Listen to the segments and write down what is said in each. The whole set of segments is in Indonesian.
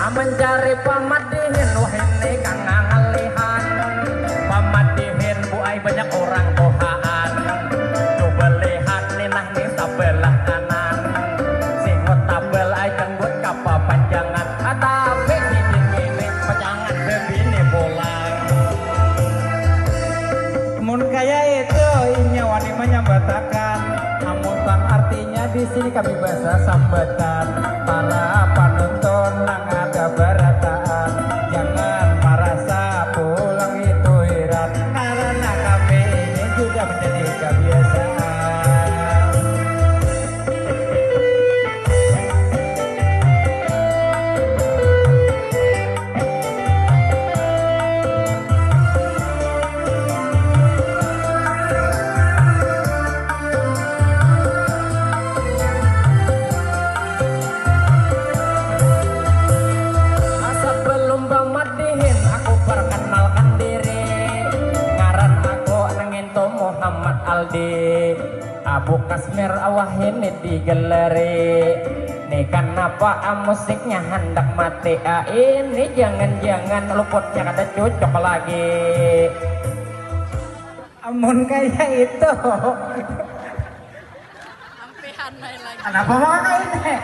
mencari pamadihin wah ini kang ngalihan pamadihin bu ai banyak orang tohaan coba lihat nih nah nih sebelah kanan singot tabel ai jenggot kapal panjangan tapi ini panjangan bebini bolang mun kaya itu nyawa nih menyambatakan amutan artinya di sini kami bahasa sambatan para penonton nang ada berataan jangan merasa pulang itu heran karena kami ini juga menjadi kebiasaan. Muhammad Aldi Abu Kasmir awah ini digelari nih kenapa musiknya hendak mati ini jangan-jangan luputnya kada cocok lagi amun kayak itu kenapa mau kayak ini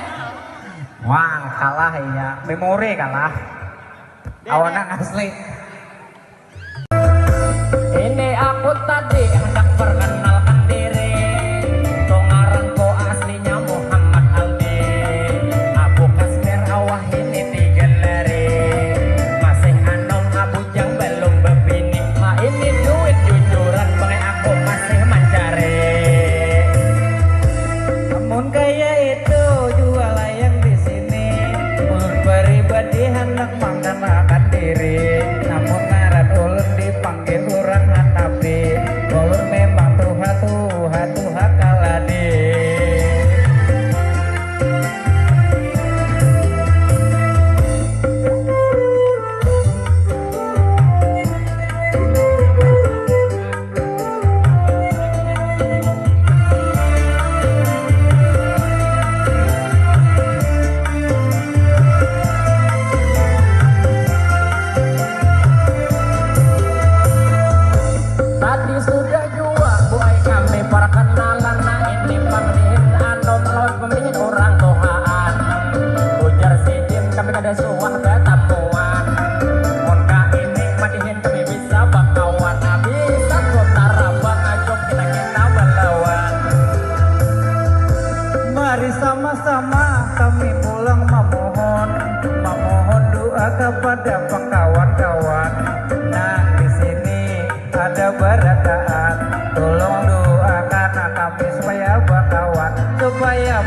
wah kalah ya memori kalah awanang asli ini aku tadi hendak perkenalkan diri Tongaranku aslinya Muhammad Aldi Abu Kasmir awah ini digelari masih anom Abu Jang belum bebini ini duit jujuran pengen aku masih mencari namun kaya itu jual yang di sini ulun pribadi hendak mengenalkan diri namun ngaran ulun dipanggil orang hanapi ulun memang tuha kaladi tadi sudah jua buai kami para kenalan nah ini pemilihan anom lawan pemilihan orang tohaan ujar sidin kami kada suah betamuan monka ini madihin kami bisa bakawan bisa kotara bangajok kita balawan mari sama-sama kami pulang memohon doa kepada kawan-kawan nah di sini ada berataan tolong doakan kami supaya bakawan supaya